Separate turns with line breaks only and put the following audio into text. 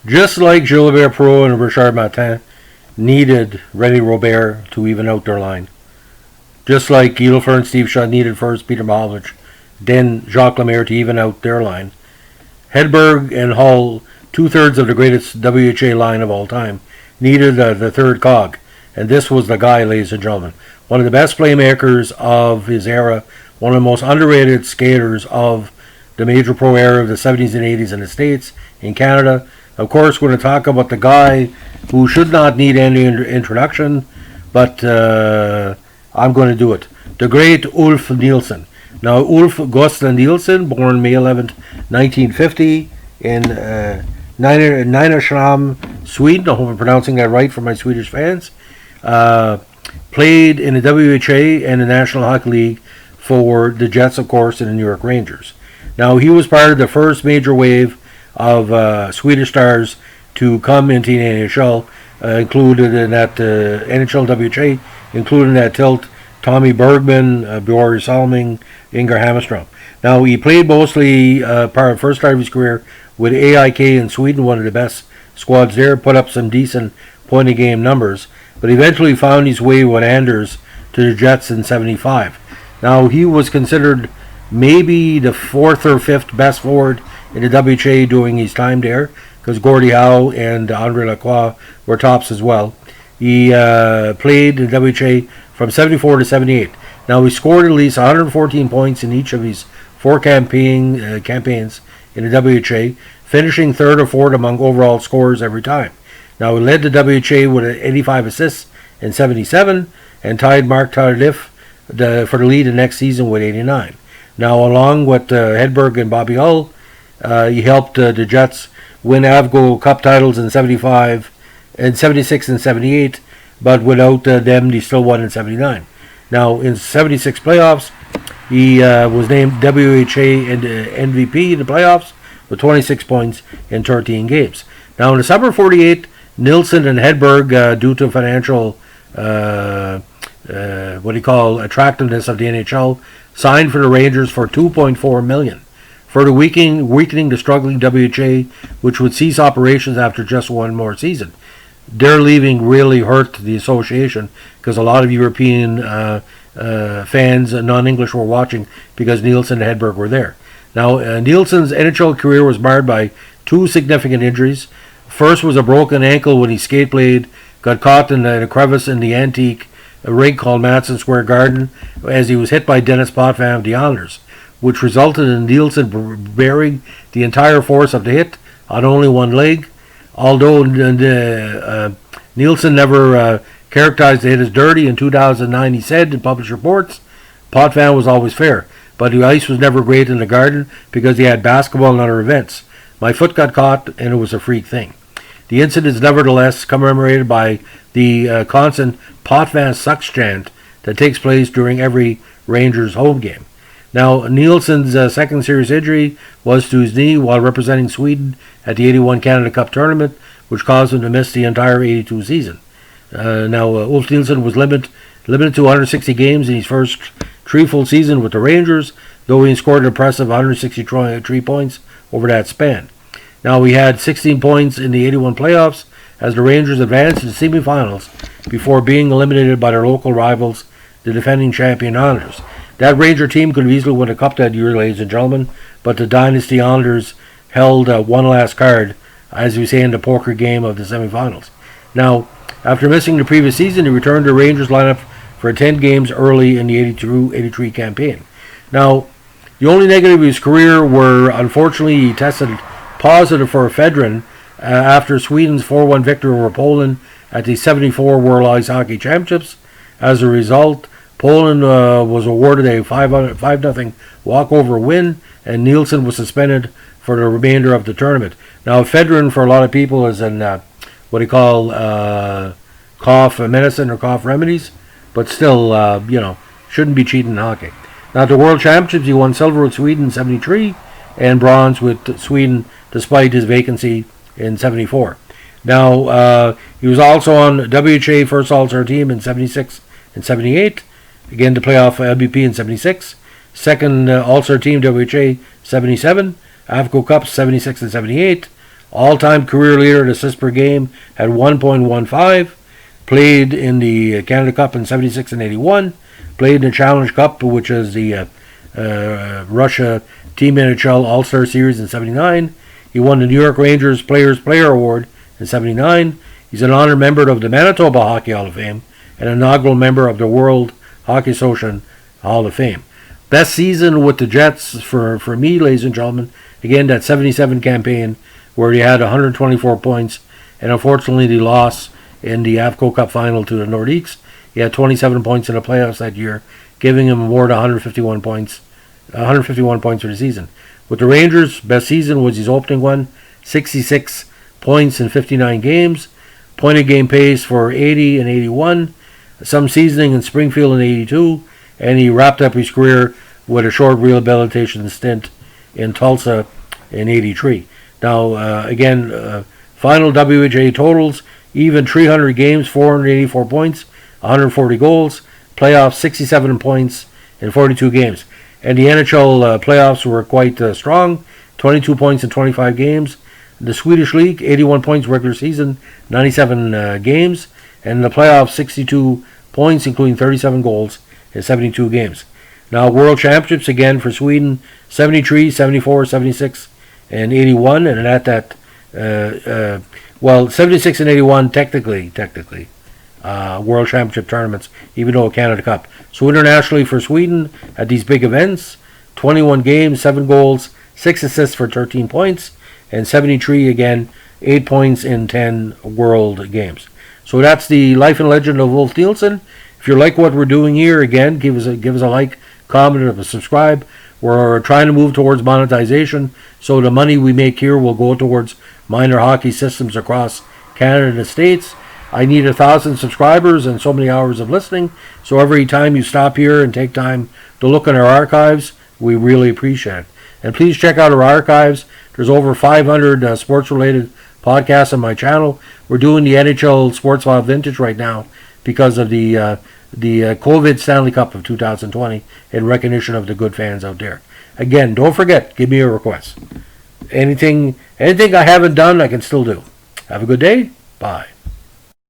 Just like Gilbert Perrault and Richard Martin needed René Robert to even out their line. Just like Guilford and Steve Shaw needed first Peter Mahovlich, then Jacques Lemaire to even out their line. Hedberg and Hull, two-thirds of the greatest WHA line of all time, needed the third cog. And this was the guy, ladies and gentlemen. One of the best playmakers of his era, one of the most underrated skaters of the major pro era of the 70s and 80s in the States, in Canada. Of course, we're going to talk about the guy who should not need any introduction, but I'm going to do it. The great Ulf Nilsson. Now, Ulf Gustav Nilsson, born May 11th, 1950, in Nynäshamn, Sweden. I hope I'm pronouncing that right for my Swedish fans. Played in the WHA and the National Hockey League for the Jets, of course, and the New York Rangers. Now, he was part of the first major wave of Swedish stars to come into the NHL, included in that NHL WHA, including that tilt Tommy Bergman, Björn Salming, Ingar Hammarström. Now, he played mostly first part of his career with AIK in Sweden, one of the best squads there, put up some decent point-a-game numbers, but eventually found his way with Anders to the Jets in 75. Now, he was considered maybe the fourth or fifth best forward in the WHA during his time there, because Gordie Howe and Andre Lacroix were tops as well. He played in the WHA from 74 to 78. Now, he scored at least 114 points in each of his four campaigns in the WHA, finishing third or fourth among overall scorers every time. Now, he led the WHA with 85 assists in 77 and tied Mark Tardif for the lead the next season with 89. Now, along with Hedberg and Bobby Hull, he helped the Jets win Avgo Cup titles in 75 and 76 and 78, but without them, they still won in 79. Now, in 76 playoffs, he was named WHA and MVP in the playoffs with 26 points in 13 games. Now, in the summer of 48, Nilsson and Hedberg, due to financial attractiveness of the NHL, signed for the Rangers for $2.4 million, further weakening the struggling WHA, which would cease operations after just one more season. Their leaving really hurt the association because a lot of European fans, non-English, were watching because Nilsson and Hedberg were there. Now, Nilsson's NHL career was marred by two significant injuries. First was a broken ankle when he skate blade got caught in a crevice in the antique rink called Madison Square Garden as he was hit by Dennis Potvin of the Islanders, which resulted in Nilsson bearing the entire force of the hit on only one leg. Although Nilsson never characterized the hit as dirty, in 2009 he said in published reports, Potvin was always fair, but the ice was never great in the Garden because he had basketball and other events. My foot got caught and it was a freak thing. The incident is nevertheless commemorated by the constant Potvin sucks chant that takes place during every Rangers home game. Now, Nilsson's second serious injury was to his knee while representing Sweden at the 81 Canada Cup tournament, which caused him to miss the entire 82 season. Ulf Nilsson was limited to 160 games in his first three full season with the Rangers, though he scored an impressive 163 points over that span. Now, he had 16 points in the 81 playoffs as the Rangers advanced to the semifinals before being eliminated by their local rivals, the defending champion Islanders. That Ranger team could have easily won a cup that year, ladies and gentlemen, but the Dynasty Islanders held one last card, as we say in the poker game of the semifinals. Now, after missing the previous season, he returned to the Rangers lineup for 10 games early in the 82-83 campaign. Now, the only negative of his career were, unfortunately, he tested positive for ephedrine after Sweden's 4-1 victory over Poland at the 74 World Ice Hockey Championships. As a result, Poland was awarded a 5-0 walkover win, and Nilsson was suspended for the remainder of the tournament. Now, ephedrine for a lot of people is in what they call cough medicine or cough remedies, but still, shouldn't be cheating in hockey. Now, at the World Championships, he won silver with Sweden in 73 and bronze with Sweden despite his vacancy in 74. Now, he was also on WHA First All-Star team in 76 and 78. Again, the playoff LBP in 76. Second All-Star team WHA 77. AFCO Cup 76 and 78. All-time career leader in assists per game at 1.15. Played in the Canada Cup in 76 and 81. Played in the Challenge Cup, which is the Russia Team NHL All-Star Series in 79. He won the New York Rangers Players Player Award in 79. He's an honored member of the Manitoba Hockey Hall of Fame and an inaugural member of the World Hockey Association Hall of Fame. Best season with the Jets for me, ladies and gentlemen, again, that 77 campaign where he had 124 points, and unfortunately the loss in the AFCO Cup final to the Nordiques. He had 27 points in the playoffs that year, giving him more than 151 points for the season. With the Rangers, best season was his opening one, 66 points in 59 games, point a game pace for 80 and 81, some seasoning in Springfield in 82, and he wrapped up his career with a short rehabilitation stint in Tulsa in 83. Now, again, final WHA totals, even 300 games, 484 points, 140 goals, playoffs 67 points in 42 games. And the NHL playoffs were quite strong, 22 points in 25 games. The Swedish League, 81 points regular season, 97 games. And the playoffs, 62 points, including 37 goals in 72 games. Now, World Championships, again, for Sweden, 73, 74, 76, and 81. And at that, 76 and 81, technically, World Championship tournaments, even though a Canada Cup. So internationally for Sweden at these big events, 21 games, 7 goals, 6 assists for 13 points, and 73 again, 8 points in 10 World Games. So that's the life and legend of Ulf Nilsson. If you like what we're doing here, again, give us a like, comment, or subscribe. We're trying to move towards monetization, so the money we make here will go towards minor hockey systems across Canada and the States. I need 1,000 subscribers and so many hours of listening. So every time you stop here and take time to look in our archives, we really appreciate it. And please check out our archives. There's over 500 sports-related podcasts on my channel. We're doing the NHL Sports File Vintage right now because of the COVID Stanley Cup of 2020 in recognition of the good fans out there. Again, don't forget, give me a request. Anything I haven't done, I can still do. Have a good day. Bye.